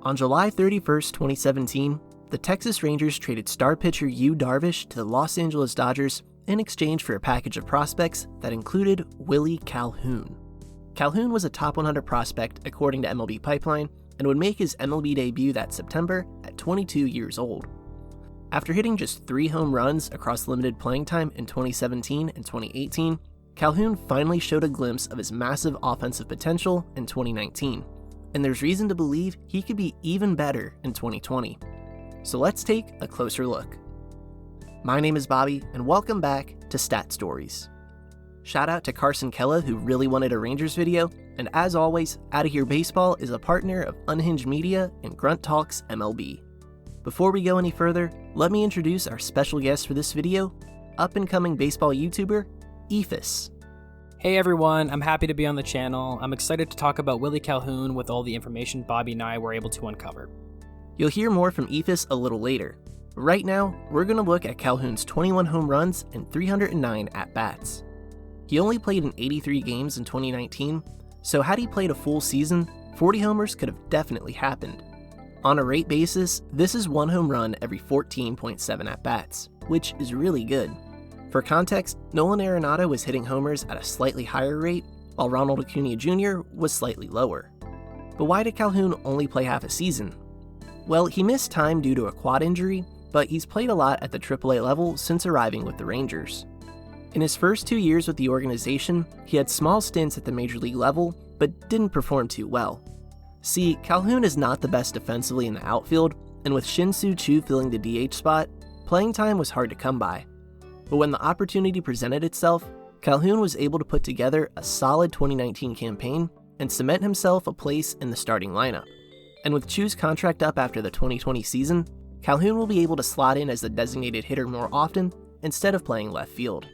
On July 31st, 2017, the Texas Rangers traded star pitcher Yu Darvish to the Los Angeles Dodgers in exchange for a package of prospects that included Willie Calhoun. Calhoun was a top 100 prospect according to MLB Pipeline and would make his MLB debut that September at 22 years old. After hitting just 3 home runs across limited playing time in 2017 and 2018, Calhoun finally showed a glimpse of his massive offensive potential in 2019, and there's reason to believe he could be even better in 2020. So let's take a closer look. My name is Bobby, and welcome back to Stat Stories. Shout out to Carson Kella, who really wanted a Rangers video, and as always, Outta Here Baseball is a partner of Unhinged Media and Grunt Talks MLB. Before we go any further, let me introduce our special guest for this video, up-and-coming baseball YouTuber, Eephus. Hey everyone, I'm happy to be on the channel. I'm excited to talk about Willie Calhoun with all the information Bobby and I were able to uncover. You'll hear more from Eephus a little later. Right now, we're going to look at Calhoun's 21 home runs and 309 at-bats. He only played in 83 games in 2019, so had he played a full season, 40 homers could have definitely happened. On a rate basis, this is 1 home run every 14.7 at-bats, which is really good. For context, Nolan Arenado was hitting homers at a slightly higher rate, while Ronald Acuna Jr. was slightly lower. But why did Calhoun only play half a season? Well, he missed time due to a quad injury, but he's played a lot at the AAA level since arriving with the Rangers. In his first 2 years with the organization, he had small stints at the major league level, but didn't perform too well. See, Calhoun is not the best defensively in the outfield, and with Shin-Soo Choo filling the DH spot, playing time was hard to come by. But when the opportunity presented itself, Calhoun was able to put together a solid 2019 campaign and cement himself a place in the starting lineup. And with Choo's contract up after the 2020 season, Calhoun will be able to slot in as the designated hitter more often instead of playing left field.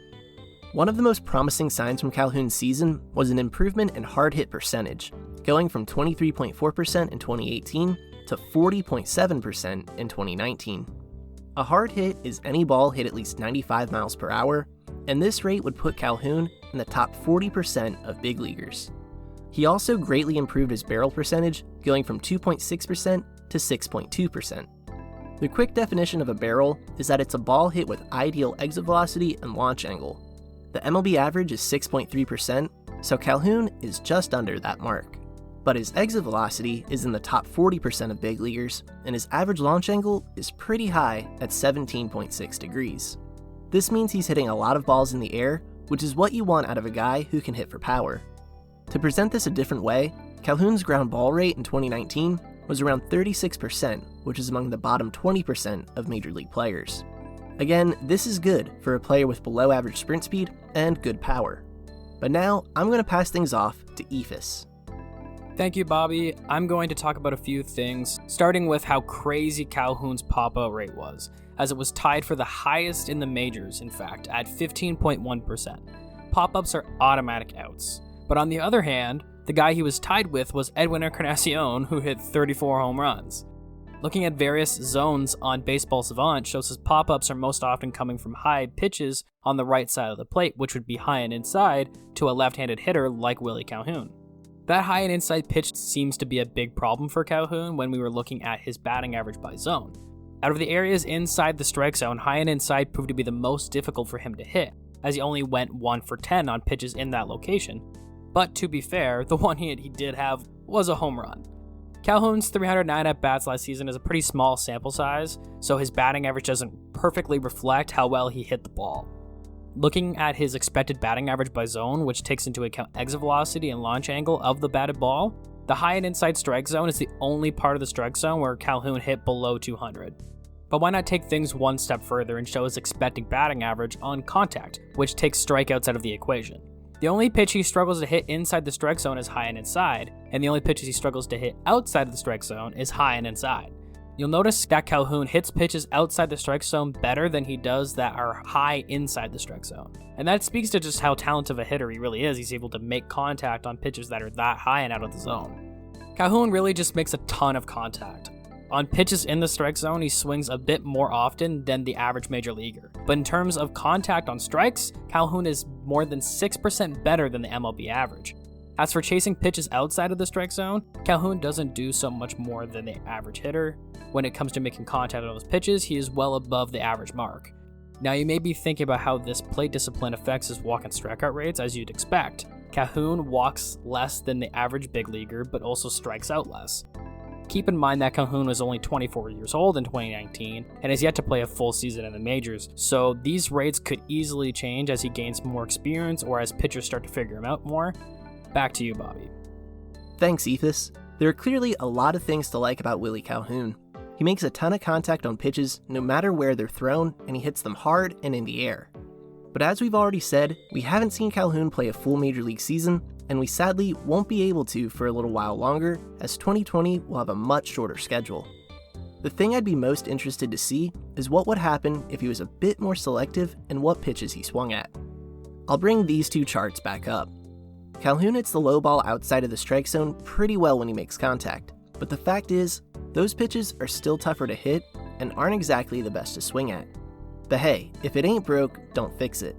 One of the most promising signs from Calhoun's season was an improvement in hard hit percentage, going from 23.4% in 2018 to 40.7% in 2019. A hard hit is any ball hit at least 95 miles per hour, and this rate would put Calhoun in the top 40% of big leaguers. He also greatly improved his barrel percentage, going from 2.6% to 6.2%. The quick definition of a barrel is that it's a ball hit with ideal exit velocity and launch angle. The MLB average is 6.3%, so Calhoun is just under that mark. But his exit velocity is in the top 40% of big leaguers, and his average launch angle is pretty high at 17.6 degrees. This means he's hitting a lot of balls in the air, which is what you want out of a guy who can hit for power. To present this a different way, Calhoun's ground ball rate in 2019 was around 36%, which is among the bottom 20% of major league players. Again, this is good for a player with below average sprint speed and good power. But now, I'm going to pass things off to Eephus. Thank you, Bobby. I'm going to talk about a few things, starting with how crazy Calhoun's pop-out rate was, as it was tied for the highest in the majors, in fact, at 15.1%. Pop-ups are automatic outs. But on the other hand, the guy he was tied with was Edwin Encarnacion, who hit 34 home runs. Looking at various zones on Baseball Savant shows his pop-ups are most often coming from high pitches on the right side of the plate, which would be high and inside to a left-handed hitter like Willie Calhoun. That high and inside pitch seems to be a big problem for Calhoun when we were looking at his batting average by zone. Out of the areas inside the strike zone, high and inside proved to be the most difficult for him to hit, as he only went 1 for 10 on pitches in that location. But to be fair, the one hit he did have was a home run. Calhoun's 309 at-bats last season is a pretty small sample size, so his batting average doesn't perfectly reflect how well he hit the ball. Looking at his expected batting average by zone, which takes into account exit velocity and launch angle of the batted ball, the high and inside strike zone is the only part of the strike zone where Calhoun hit below 200. But why not take things one step further and show his expected batting average on contact, which takes strikeouts out of the equation? The only pitch he struggles to hit inside the strike zone is high and inside, and the only pitches he struggles to hit outside of the strike zone is high and inside. You'll notice that Calhoun hits pitches outside the strike zone better than he does that are high inside the strike zone. And that speaks to just how talented of a hitter he really is. He's able to make contact on pitches that are that high and out of the zone. Calhoun really just makes a ton of contact. On pitches in the strike zone, he swings a bit more often than the average major leaguer. But in terms of contact on strikes, Calhoun is more than 6% better than the MLB average. As for chasing pitches outside of the strike zone, Calhoun doesn't do so much more than the average hitter. When it comes to making contact on those pitches, he is well above the average mark. Now you may be thinking about how this plate discipline affects his walk and strikeout rates, as you'd expect. Calhoun walks less than the average big leaguer, but also strikes out less. Keep in mind that Calhoun was only 24 years old in 2019 and has yet to play a full season in the majors, so these rates could easily change as he gains more experience or as pitchers start to figure him out more. Back to you, Bobby. Thanks, Eephus. There are clearly a lot of things to like about Willie Calhoun. He makes a ton of contact on pitches no matter where they're thrown, and he hits them hard and in the air. But as we've already said, we haven't seen Calhoun play a full major league season, and we sadly won't be able to for a little while longer, as 2020 will have a much shorter schedule. The thing I'd be most interested to see is what would happen if he was a bit more selective in what pitches he swung at. I'll bring these two charts back up. Calhoun hits the low ball outside of the strike zone pretty well when he makes contact, but the fact is, those pitches are still tougher to hit and aren't exactly the best to swing at. But hey, if it ain't broke, don't fix it.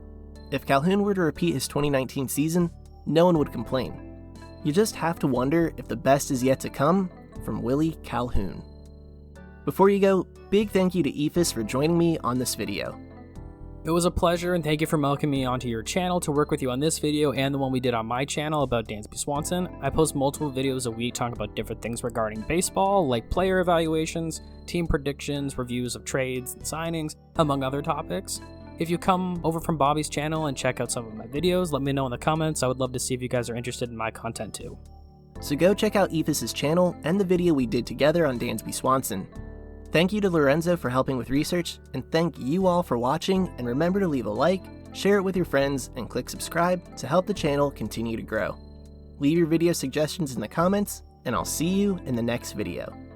If Calhoun were to repeat his 2019 season, no one would complain. You just have to wonder if the best is yet to come from Willie Calhoun. Before you go, big thank you to Eephus for joining me on this video. It was a pleasure, and thank you for welcoming me onto your channel to work with you on this video and the one we did on my channel about Dansby Swanson. I post multiple videos a week talking about different things regarding baseball, like player evaluations, team predictions, reviews of trades and signings, among other topics. If you come over from Bobby's channel and check out some of my videos, let me know in the comments. I would love to see if you guys are interested in my content too. So go check out Eephus' channel and the video we did together on Dansby Swanson. Thank you to Lorenzo for helping with research, and thank you all for watching, and remember to leave a like, share it with your friends, and click subscribe to help the channel continue to grow. Leave your video suggestions in the comments, and I'll see you in the next video.